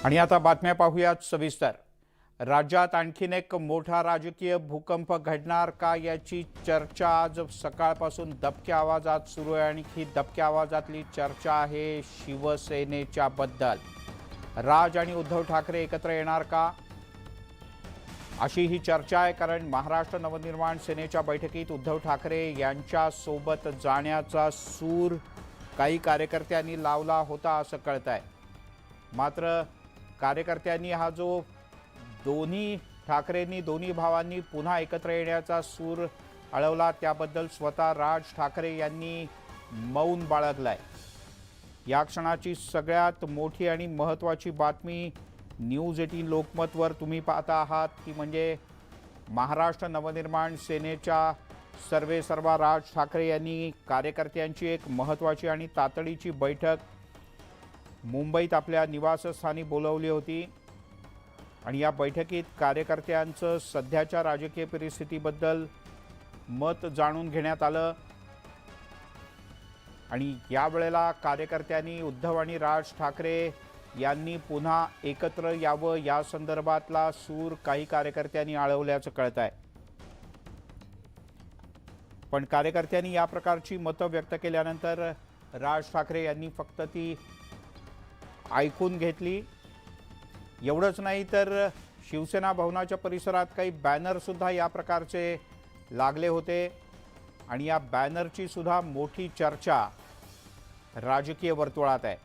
आणि आता बातम्या पाहूयात सविस्तर। राज्यात आणखीन एक मोठा राजकीय भूकंप घडणार का याची चर्चा आज सकाळपासून दबक्या आवाजात सुरू आहे। आणि ही दबक्या आवाजातली चर्चा आहे शिवसेनेच्या बद्दल। राज आणि उद्धव ठाकरे एकत्र येणार का अशी ही चर्चा आहे, कारण महाराष्ट्र नवनिर्माण सेनेच्या बैठकीत उद्धव ठाकरे यांच्या सोबत जाण्याचा सूर काही कार्यकर्त्यांनी लावला होता असं कळतंय। मात्र कार्यकर्त्यांनी हा जो ठाकरेंनी दोन्ही भावांनी पुन्हा एकत्र येण्याचा सूर अळवला त्याबद्दल स्वतः राज ठाकरे यांनी मौन बाळगलाय। या क्षणाची सगळ्यात मोठी आणि महत्त्वाची बातमी न्यूज 18 लोकमतवर तुम्ही पाहता आहात, ती म्हणजे महाराष्ट्र नवनिर्माण सेनेच्या सर्वेसर्वा राज ठाकरे यांनी कार्यकर्त्यांची एक महत्त्वाची आणि तातडीची बैठक मुंबईत आपल्या निवासस्थानी बोलावली होती। आणि या बैठकीत कार्यकर्त्यांचं सध्याच्या राजकीय परिस्थितीबद्दल मत जाणून घेण्यात आलं। आणि यावेळेला कार्यकर्त्यांनी उद्धव आणि राज ठाकरे यांनी पुन्हा एकत्र यावं या संदर्भातला सूर काही कार्यकर्त्यांनी आळवल्याचं कळतंय। पण कार्यकर्त्यांनी या प्रकारची मतं व्यक्त केल्यानंतर राज ठाकरे यांनी फक्त ती ऐकून घेतली। एवढंच नाही तर शिवसेना भवनाच्या परिसरात काही बॅनर सुद्धा या प्रकारचे लागले होते आणि या बॅनरची सुद्धा मोठी चर्चा राजकीय वर्तुळात आहे।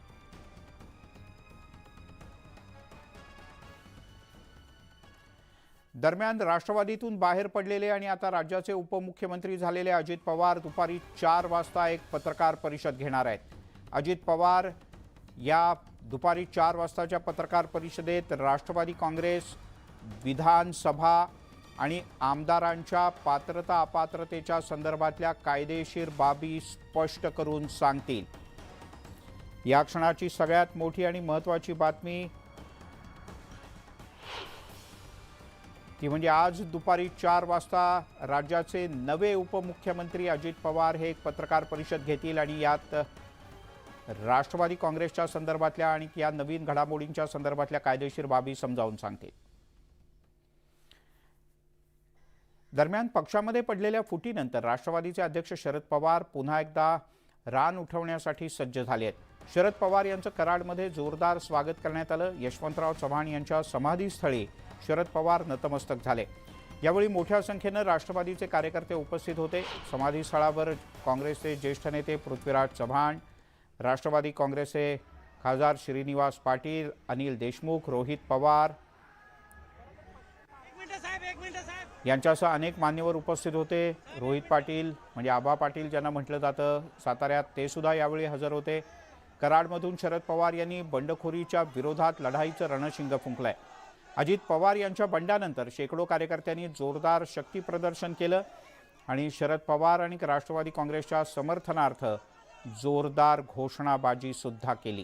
दरम्यान राष्ट्रवादीतून बाहेर पडलेले आणि आता राज्याचे उपमुख्यमंत्री झालेले अजित पवार दुपारी 4 वाजता एक पत्रकार परिषद घेणार आहेत। अजित पवार या दुपारी 4 वाजताच्या पत्रकार परिषदेत राष्ट्रवादी काँग्रेस विधानसभा आणि आमदारांच्या पात्रता अपात्रतेच्या संदर्भातल्या कायदेशीर बाबी स्पष्ट करून सांगतील। या क्षणाची सगळ्यात मोठी आणि महत्त्वाची बातमी ती म्हणजे आज दुपारी 4 वाजता राज्याचे नवे उपमुख्यमंत्री अजित पवार हे एक पत्रकार परिषद घेतील आणि यात राष्ट्रवादी काँग्रेसच्या संदर्भातल्या आणि या नवीन घडामोडींच्या संदर्भातल्या कायदेशीर बाबी समजावून सांगतील। दरम्यान पक्षामध्ये पडलेल्या फुटीनंतर राष्ट्रवादीचे अध्यक्ष शरद पवार पुन्हा एकदा रान उठवण्यासाठी सज्ज झाले आहेत। शरद पवार यांचं कराडमध्ये जोरदार स्वागत करण्यात आलं। यशवंतराव चव्हाण यांच्या समाधीस्थळी शरद पवार नतमस्तक झाले। यावेळी मोठ्या संख्येनं राष्ट्रवादीचे कार्यकर्ते उपस्थित होते। समाधीस्थळावर काँग्रेसचे ज्येष्ठ नेते पृथ्वीराज चव्हाण, राष्ट्रवादी काँग्रेसचे खासदार श्रीनिवास पाटील, अनिल देशमुख, रोहित पवार यांच्यासह अनेक मान्यवर उपस्थित होते। रोहित पाटील म्हणजे आबा पाटील ज्यांना म्हटलं जातं साताऱ्यात, ते सुद्धा यावेळी हजर होते। कराडमधून शरद पवार यांनी बंडखोरीच्या विरोधात लढाईचं रणशिंग फुंकलंय। अजित पवार यांच्या बंडानंतर शेकडो कार्यकर्त्यांनी जोरदार शक्ती प्रदर्शन केलं आणि शरद पवार आणि राष्ट्रवादी काँग्रेसच्या समर्थनार्थ जोरदार घोषणाबाजी सुद्धा केली।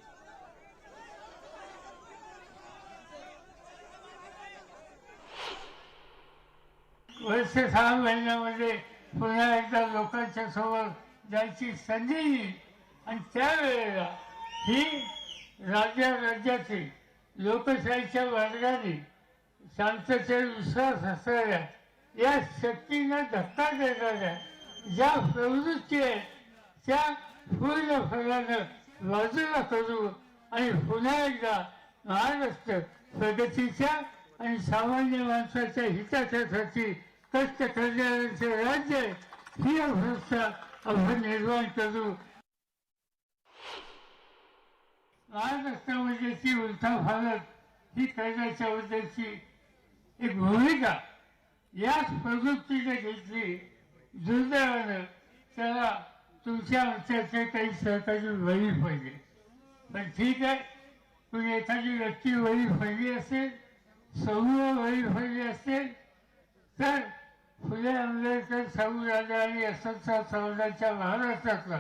वर्ष 6 महिन्यामध्ये पुन्हा एकदा लोकांच्या समोर जायची संधी येईल आणि त्यावेळेला ही राज्याची लोकशाहीच्या मार्गाने शांततेवर विश्वास असणाऱ्या या शक्तीला धक्का देणाऱ्या ज्या प्रवृत्ती आहेत त्या पूर्ण फळानं बाजूला करू आणि पुन्हा एकदा महाराष्ट्र प्रगतीच्या आणि सामान्य माणसाच्या हितासाठी कष्ट करणाऱ्यांचे राज्य ही अवस्था आपण निर्माण करू। महाराष्ट्रामध्ये ती उलथापालथ ही करण्याच्या बद्दलची एक भूमिका याच प्रवृत्तीने घेतली। दुर्दैवानं त्याला तुमच्या आमच्याचे काही सहकारी बळी पडले, पण ठीक आहे, पण एखादी व्यक्ती बळी पडली असेल, समूह बळी पडली असेल तर फुले आंबेडकर, शाहू राजा आणि यशवंतराव चव्हाणांच्या महाराष्ट्रातला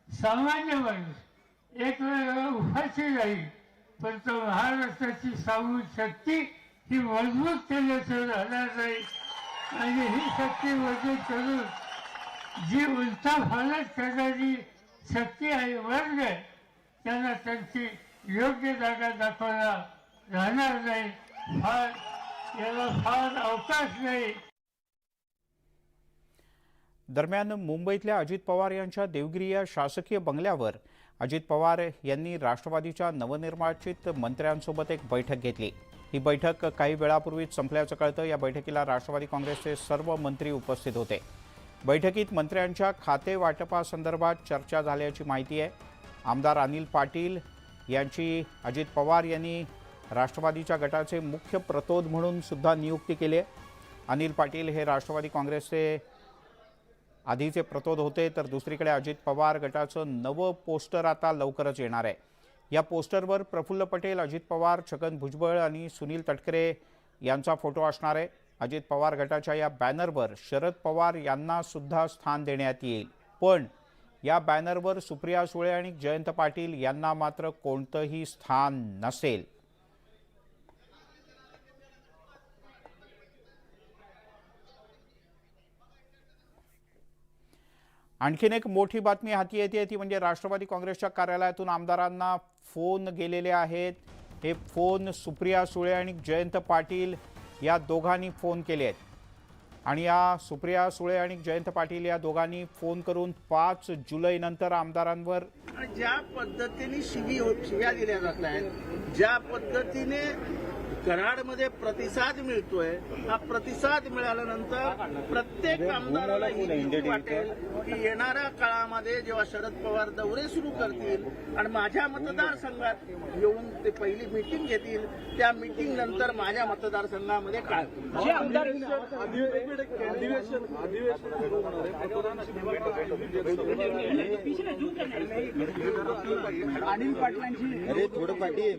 सामान्य माणूस एक वेळ उपाशी राहील, पण तो महाराष्ट्राची सामूहिक शक्ती ही मजबूत केल्याचं राहणार नाही। आणि ही शक्ती मजबूत करून जी उलथापालथ करणारी शक्ती आहे वर्ग त्यांना त्यांची योग्य जागा दाखवायला राहणार नाही, याला फार अवकाश नाही. दरम्यान मुंबईतल्या अजित पवार यांच्या देवगिरी या शासकीय बंगल्यावर अजित पवार यांनी राष्ट्रवादीच्या नवनिर्वाचित मंत्र्यांसोबत एक बैठक घेतली. ही बैठक काही वेळापूर्वीच संपल्याचं कळतं. या बैठकीला राष्ट्रवादी काँग्रेसचे सर्व मंत्री उपस्थित होते. बैठकीत मंत्र्यांच्या खाते वाटपासंदर्भात चर्चा झाल्याची माहिती आहे. आमदार अनिल पाटील यांची अजित पवार यांनी राष्ट्रवादीच्या गटाचे मुख्य प्रतोद म्हणून सुद्धा नियुक्ती केली आहे. अनिल पाटील हे राष्ट्रवादी काँग्रेसचे आधीचे प्रतोद होते. तर दुसरीकडे अजित पवार गटाचं नवं पोस्टर आता लवकरच येणार आहे. या पोस्टरवर प्रफुल्ल पटेल, अजित पवार, छगन भुजबळ आणि सुनील तटकरे यांचा फोटो असणार आहे. अजित पवार गटाच्या या बॅनरवर शरद पवार यांना सुद्धा स्थान देण्यात येईल. पण या बॅनरवर सुप्रिया सुळे आणि जयंत पाटील यांना मात्र कोणतंही स्थान नसेल. आणखीन एक मोठी बातमी हाती येते ती म्हणजे राष्ट्रवादी काँग्रेसच्या कार्यालयातून आमदारांना फोन गेलेले आहेत. हे फोन सुप्रिया सुळे आणि जयंत पाटील या दोघांनी फोन केले आहेत. आणि या सुप्रिया सुळे आणि जयंत पाटील या दोघांनी फोन करून 5 जुलैनंतर आमदारांवर ज्या पद्धतीने शिव्या दिल्या जात आहेत, ज्या पद्धतीने कराडमध्ये प्रतिसाद मिळतोय, हा प्रतिसाद मिळाल्यानंतर प्रत्येक आमदाराला ही भीती वाटेल की येणाऱ्या काळामध्ये जेव्हा शरद पवार दौरे सुरू करतील आणि माझ्या मतदारसंघात येऊन ते पहिली मीटिंग घेतील, त्या मीटिंग नंतर माझ्या मतदारसंघामध्ये काय अनिल पाटलांची अरे थोडं पाठी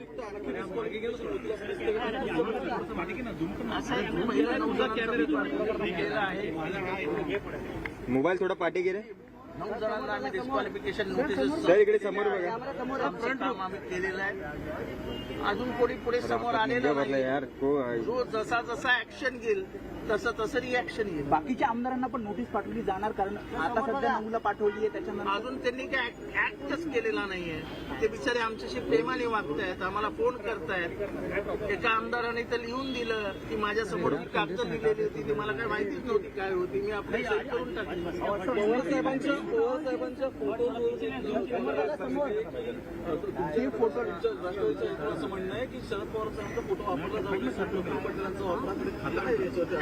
मोबाईल थोडा पाठी गेले. 9 जणांना आम्ही डिस्क्वालिफिकेशन नोटीस इकडे समोर बघा काम आम्ही केलेलं आहे. अजून कोणी पुढे समोर आलेलं नाही. जो जसा जसा ऍक्शन घेईल तसं तसं रिॲक्शन येईल. बाकीच्या आमदारांना पण नोटीस पाठवली जाणार, कारण आता सध्या 9ला पाठवली आहे. त्याच्यानंतर अजून त्यांनी काय ऍक्टच केलेला नाहीये. ते बिचारे आमच्याशी प्रेमाने वागतायत, आम्हाला फोन करतायत. एका आमदाराने तर लिहून दिलं की माझ्या समोर जी कागद लिहिलेली होती ती मला काय माहितीच नव्हती काय होती. मी आपली सही करून टाकली. पवार साहेबांचा फोटो असं म्हणणं आहे की शरद पवार साहेबांचा फोटो वापरला जाऊ.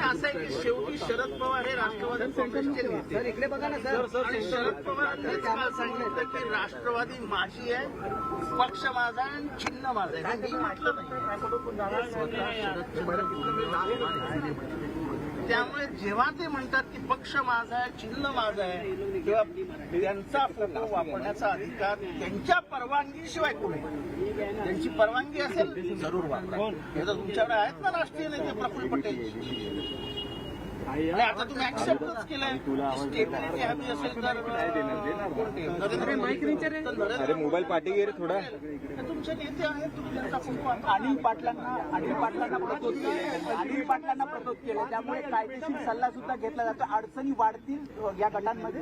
असं आहे की शेवटी शरद पवार हे राष्ट्रवादी काँग्रेसचे नेते. इकडे बघा ना सर, आणि शरद पवारांनीच काल सांगितलं की राष्ट्रवादी माझी आहे, पक्ष माझा आणि चिन्ह माझं आहे. मी म्हटलं नाही. शरद पवार त्यामुळे जेव्हा ते म्हणतात की पक्ष माझा आहे, चिन्ह माझं आहे, तेव्हा त्यांचा फोटो वापरण्याचा अधिकार त्यांच्या परवानगीशिवाय कोणी, त्यांची परवानगी असेल जरूर वापरा. हे तर तुमच्याकडे आहेत ना राष्ट्रीय नेते प्रफुल्ल पटेल. आणि आता तुम्ही ऍक्सेप्टच केलंय. स्टेबिलिटी हवी असेल तर अरे मोबाईल पाठी गे रे थोडा. तुमचे नेते आहेत, तुम्ही त्यांचा फोटो वापरा. अनिल पाटलांना प्रतोद केले. अनिल पाटलांना प्रतोद केले, त्यामुळे कायदेशीर सल्ला सुद्धा घेतला जातो. अडचणी वाढतील या गटांमध्ये.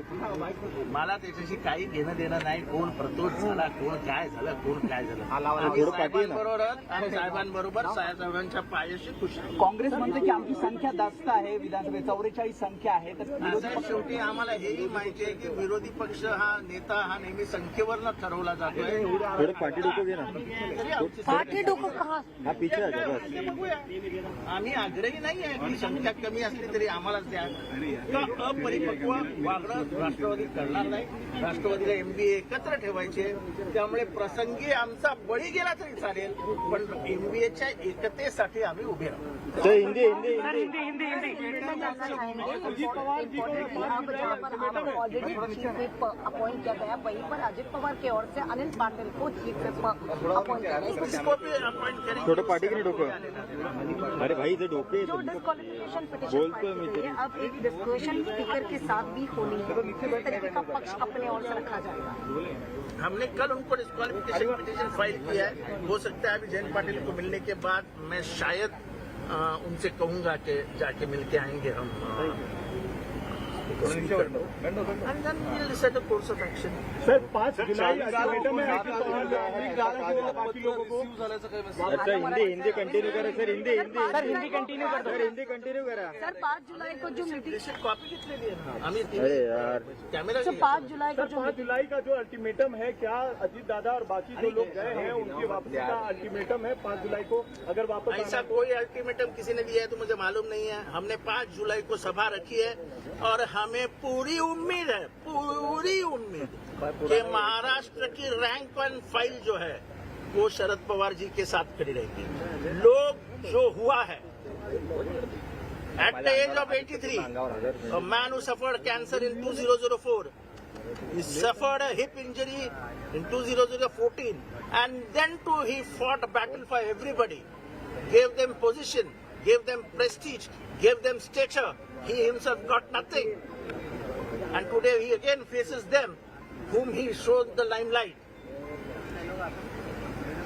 मला त्याच्याशी काही घेणं देणं नाही. कोण प्रतोद झाला, कोण काय झालं, कोण काय झालं. साहेबांबरोबरच आणि साहेबांबरोबर साहेबांच्या पायाशी खुशी. काँग्रेस म्हणते की आमची संख्या जास्त आहे, विधानसभेत 44 संख्या आहे. तर विरोधी पक्ष शेवटी आम्हाला हेही माहिती आहे की विरोधी पक्ष हा नेता हा नेहमी संख्येवरनं ठरवला जातोय. थोडं पाठी डोकं घे ना. पाठी डोकं कहा हा पीछे आ जा बस. आम्ही आग्रही नाही आहे की संख्या कमी असली तरी आम्हालाच द्या. का अपरिपक्व वागणं राष्ट्रवादी करणार नाही. राष्ट्रवादीला एमबीए एकत्र ठेवायचे, त्यामुळे प्रसंगी आमचा बळी गेला तरी चालेल, पण एमबीएच्या एकतेसाठी आम्ही उभे राहू. Hindi already chief whip appoint किया गया, वहीं पर अजित पवार की ओर से अनिल पाटिल को चीफ व्हिप अपॉइंट किया गया. इसको भी अपॉइंट करेंगे. थोडं पाठी गे डोकं. अरे भाई इधर डोके जो डिस्क्वालिफिकेशन पिटीशन फाइल की है, अब एक डिस्कशन स्पीकर के साथ भी होनी है. किस तरीके का पक्ष अपने ओर से रखा जाएगा. हमने कल उनको डिस्क्वालिफिकेशन पिटीशन फाइल किया है. हो सकता है अभी जयंत पाटिल को मिलने के बाद मैं शायद उनसे कहूंगा कि जाके मिलके आएंगे हम And then we'll decide a course of action. Sir 5 July ultimatum है कि बाकी लोगों को अच्छा हिंदी कंटिन्यू करा सर हिंदी कंटिन्यू कर सर हिंदी कंटिन्यू करा सर 5 जुलाई को जो मीटिंग कॉपी कितने लिए आम्ही अरे यार कॅमेरा सर 5 जुलाई को जो 5 जुलाई का जो अल्टीमेटम है, क्या अजीत दादा और बाकी जो लोग गए हैं उनकी वापसी का अल्टीमेटम है 5 जुलाई को? अगर वापस ऐसा कोई अल्टीमेटम किसी ने दिया है तो मुझे मालूम नहीं है। हमने 5 जुलाई को सभा रखी है और हमें पूरी उम्मीद है कि महाराष्ट्र की रैंक वन फाइल जो है वो शरद पवार जी के साथ खड़ी रहेगी। लोग जो हुआ है at the age of 83, a man who suffered cancer in 2004, he suffered a hip injury in 2014, and then too he fought a battle for everybody, gave them position, gave them prestige, gave them stature. He himself got nothing. And today he again faces them, whom he showed the limelight.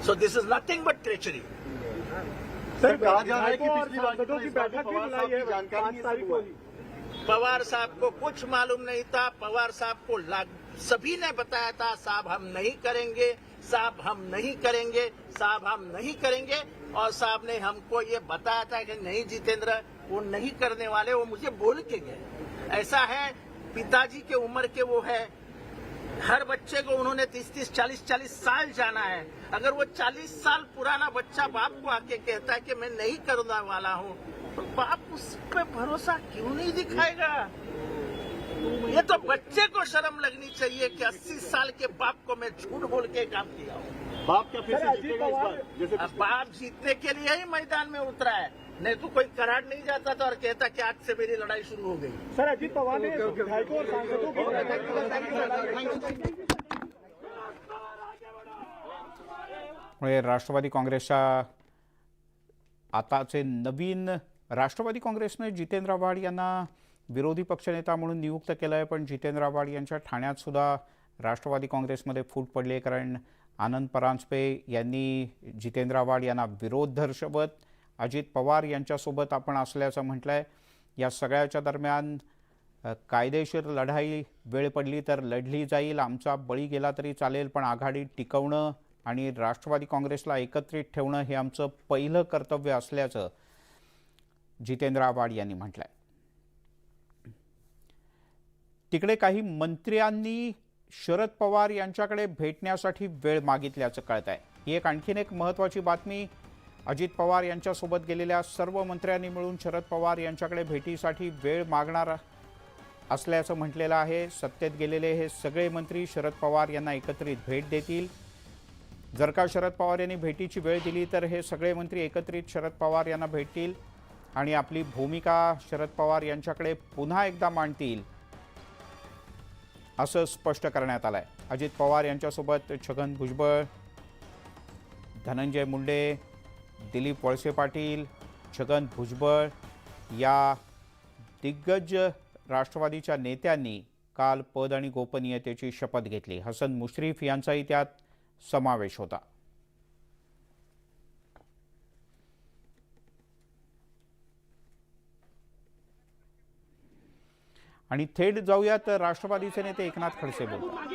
So this is nothing but treachery. Sir कहा जा रहा है कि पिछली सांसदों की बैठक भी बुलाई है 5 तारीख को ही। पवार साहब को कुछ मालूम नहीं था। पवार साहब को सभी ने बताया था, साहब हम नहीं करेंगे, साहब हम नहीं करेंगे, साहब हम नहीं करेंगे। और साहब ने हमको ये बताया था कि नहीं जितेंद्र, वो नहीं करने वाले, वो मुझे बोल के गए। ऐसा है, पिताजी के उम्र के वो है, हर बच्चे को उन्होंने 30-30, 40-40 साल जाना है। अगर वो 40 साल पुराना बच्चा बाप को आके कहता है कि मैं नहीं करने वाला हूँ, तो बाप उस पर भरोसा क्यों नहीं दिखाएगा? ये तो बच्चे को शर्म लगनी चाहिए कि 80 साल के बाप को मैं झूठ बोल के काम किया हूँ। बाप क्या फिर से जीतेगा इस बार? जैसे अब बाप जीतने के लिए ही मैदान में उतरा है, नहीं तो कोई करार नहीं जाता था और कहता कि आज से मेरी लड़ाई शुरू हो गई। सर अजीत पवार ने विधायकों और सांसदों को मुळे राष्ट्रवादी काँग्रेसच्या आताचे नवीन राष्ट्रवादी काँग्रेसने जितेंद्र आव्हाड यांना विरोधी पक्षनेता म्हणून नियुक्त केलं आहे, पण जितेंद्र आव्हाड यांच्या ठाण्यात सुद्धा राष्ट्रवादी काँग्रेसमध्ये फूट पडली आहे। कारण आनंद परांजपे यांनी जितेंद्र आव्हाड यांना विरोध दर्शवत अजित पवार यांच्यासोबत आपण असल्याचं म्हटलं आहे। या सगळ्याच्या दरम्यान कायदेशीर लढाई वेळ पडली तर लढली जाईल, आमचा बळी गेला तरी चालेल, पण आघाडी टिकवणं आणि राष्ट्रवादी काँग्रेसला एकत्रित ठेवणं हे आमचं पहिलं कर्तव्य असल्याचं जितेंद्र आव्हाड यांनी म्हटलं आहे। तिकडे काही मंत्र्यांनी शरद पवार यांच्याकडे भेटण्यासाठी वेळ मागितल्याचं कळत आहे। ही एक आणखीन एक महत्त्वाची बातमी। अजित पवार यांच्यासोबत गेलेल्या सर्व मंत्र्यांनी मिळून शरद पवार यांच्याकडे भेटीसाठी वेळ मागणार असल्याचं म्हटलेलं आहे। सत्तेत गेलेले हे सगळे मंत्री शरद पवार यांना एकत्रित भेट देतील। जर का शरद पवार यांनी भेटीची वेळ दिली तर हे सगळे मंत्री एकत्रित शरद पवार यांना भेटतील आणि आपली भूमिका शरद पवार यांच्याकडे पुन्हा एकदा मांडतील असं स्पष्ट करण्यात आलं आहे। अजित पवार यांच्यासोबत छगन भुजबळ, धनंजय मुंडे, दिलीप वळसे पाटील, छगन भुजबळ या दिग्गज राष्ट्रवादीच्या नेत्यांनी काल पद आणि गोपनीयतेची शपथ घेतली। हसन मुश्रीफ यांचाही त्यात समावेश होता। आणि थेट जाऊयात राष्ट्रवादीचे नेते एकनाथ खडसे बोलतात।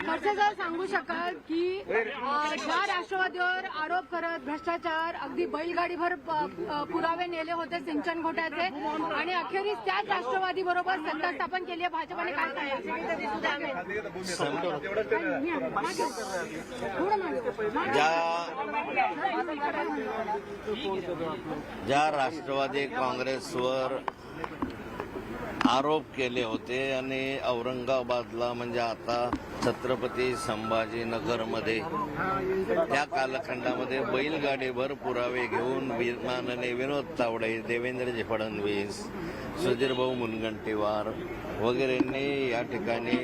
खडसे सर सांगू शकाल की ज्या राष्ट्रवादीवर आरोप करत भ्रष्टाचार अगदी बैलगाडीभर पुरावे नेले होते सिंचन घोटाळ्याचे आणि अखेरीस त्याच राष्ट्रवादी बरोबर सत्ता स्थापन केली आहे भाजपने, काय ज्या राष्ट्रवादी काँग्रेसवर आरोप केले होते आणि औरंगाबादला म्हणजे आता छत्रपती संभाजीनगरमध्ये त्या कालखंडामध्ये बैलगाडीभर पुरावे घेऊन माननीय विनोद तावडे, देवेंद्रजी फडणवीस, सुधीरभाऊ मुनगंटीवार वगैरेंनी या ठिकाणी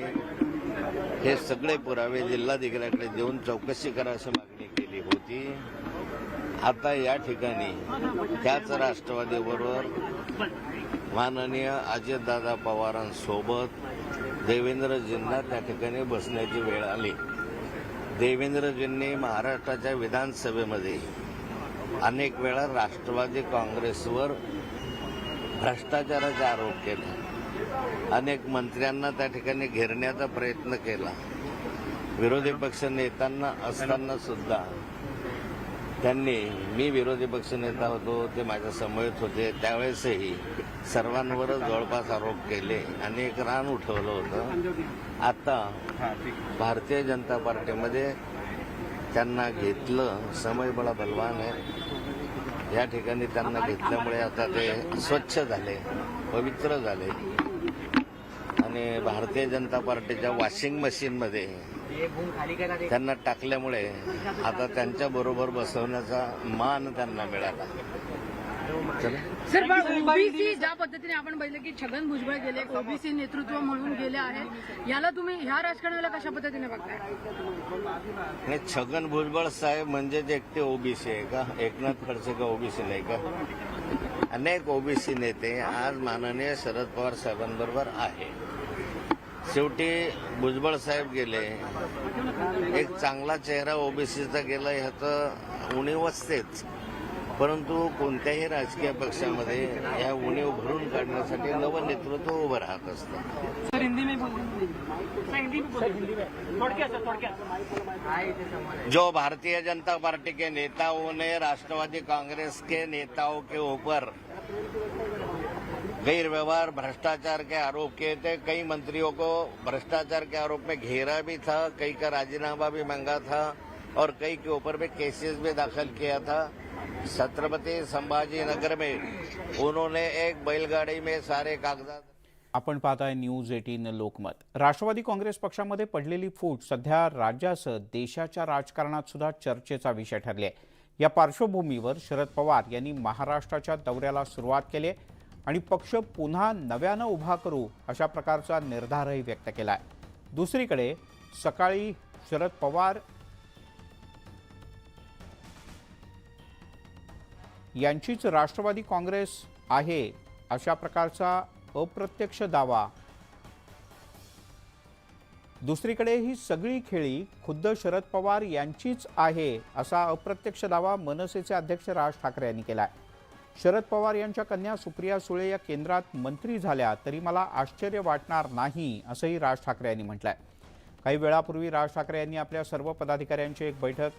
हे सगळे पुरावे जिल्हाधिकाऱ्याकडे देऊन चौकशी करा अशी मागणी केली होती। आता या ठिकाणी त्याच राष्ट्रवादीबरोबर माननीय अजितदादा पवारांसोबत देवेंद्रजींना त्या ठिकाणी बसण्याची वेळ आली। देवेंद्रजींनी महाराष्ट्राच्या विधानसभेमध्ये अनेक वेळा राष्ट्रवादी काँग्रेसवर भ्रष्टाचाराचे आरोप केले. अनेक मंत्र्यांना त्या ठिकाणी घेरण्याचा प्रयत्न केला. विरोधी पक्ष नेत्यांना असताना सुद्धा त्यांनी, मी विरोधी पक्ष नेता होतो, ते माझ्या समवेत होते, त्यावेळेसही सर्वांवरच जवळपास आरोप केले आणि एक रान उठवलं होतं. आता भारतीय जनता पार्टीमध्ये त्यांना घेतलं. समय बडा बलवान आहे. या ठिकाणी त्यांना घेतल्यामुळे आता ते स्वच्छ झाले, पवित्र झाले आणि भारतीय जनता पार्टीच्या वॉशिंग मशीनमध्ये त्यांना टाकल्यामुळे आता त्यांच्या बरोबर बसवण्याचा मान त्यांना मिळाला. सर, ओबीसी ज्या पद्धतीने आपण पाहिलं की छगन भुजबळ गेले, ओबीसी नेतृत्व म्हणून गेले आहेत, याला तुम्ही ह्या राजकारणाला कशा पद्धतीने बघताय? नाही, छगन भुजबळ साहेब म्हणजेच एकटे ओबीसी आहे का? एकनाथ खडसे का ओबीसी नाही का? अनेक ओबीसी नेते आज माननीय शरद पवार साहेबांबरोबर आहे. शेवटी भुजबळ साहेब गेले, एक चांगला चेहरा ओबीसीचा गेला ह्याचं उणीव असतेच, परंतु कोणत्याही राजकीय पक्षामध्ये या उणीव भरून काढण्यासाठी नवं नेतृत्व उभं राहत असतं. जो भारतीय जनता पार्टी के नेताओं ने राष्ट्रवादी कांग्रेस के नेताओं के ऊपर गैर व्यवहार, भ्रष्टाचार के आरोप किए थे, कई मंत्रियों को भ्रष्टाचार के आरोप में घेरा भी था, कई का राजीनामा भी मांगा था और कई के ऊपर भी केसेस भी दाखिल किया था. छत्रपति संभाजी नगर में उन्होंने एक बैलगाड़ी में सारे कागजात. आपण पाहताय न्यूज 18 लोकमत. राष्ट्रवादी काँग्रेस पक्षामध्ये पडलेली फूट सध्या राज्यासह देशाच्या राजकारणात सुद्धा चर्चेचा विषय ठरली आहे. या पार्श्वभूमीवर शरद पवार यांनी महाराष्ट्राच्या दौऱ्याला सुरुवात केली आणि पक्ष पुन्हा नव्यानं उभा करू अशा प्रकारचा निर्धारही व्यक्त केला आहे. दुसरीकडे सकाळी शरद पवार यांचीच राष्ट्रवादी काँग्रेस आहे अशा प्रकारचा अप्रत्यक्ष दावा, दुसरीकडे ही सगळी खेळी खुद्द शरद पवार यांचीच आहे असा अप्रत्यक्ष दावा मनसेचे अध्यक्ष राज ठाकरे यांनी केला आहे. शरद पवार यांच्या कन्या सुप्रिया सुळे या केंद्रात मंत्री झाल्या तरी मला आश्चर्य वाटणार नाही असंही राज ठाकरे यांनी म्हटलंय. काही वेळापूर्वी राज ठाकरे यांनी आपल्या सर्व पदाधिकाऱ्यांची एक बैठक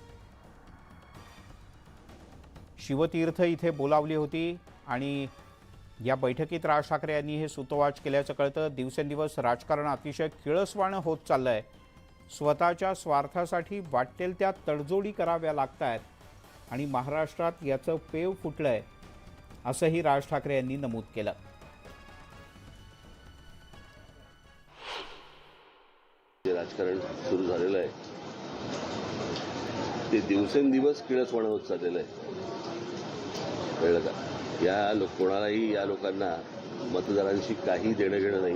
शिवतीर्थ इथे बोलावली होती आणि या बैठकीत राज ठाकरे यांनी हे सूतोवाच केल्याचं कळतं. दिवसेंदिवस राजकारण अतिशय किळसवाणं होत चाललंय. स्वतःच्या स्वार्थासाठी वाटेल त्या तडजोडी कराव्या लागतायत आणि महाराष्ट्रात याचं पेव फुटलंय असंही राज ठाकरे यांनी नमूद केलं. राजकारण सुरू झालेलं आहे ते दिवसेंदिवस किळसवाणं होत चाललेलं आहे. कळलं का? कोणालाही या लोकांना मतदारांशी काही देणं घेणं नाही.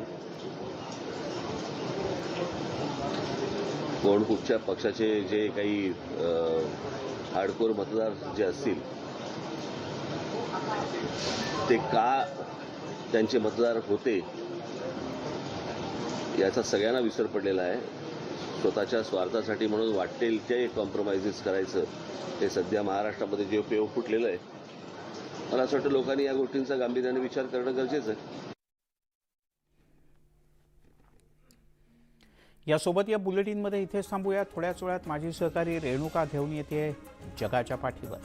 कोण कुठच्या पक्षाचे जे काही हार्डकोर मतदार जे असतील ते का त्यांचे मतदार होते याचा सगळ्यांना विसर पडलेला आहे. स्वतःच्या स्वार्थासाठी म्हणून वाटेल ते कॉम्प्रोमाइजेस करायचं हे सध्या महाराष्ट्रामध्ये जे पेव फुटलेलं आहे. मला असं वाटतं लोकांनी या गोष्टींचा गांभीर्याने विचार करणं गरजेचं आहे. यासोबत या बुलेटिनमध्ये इथेच थांबूया. थोड्याच वेळात माझी सहकारी रेणुका घेऊन येते जगाच्या पाठीवर.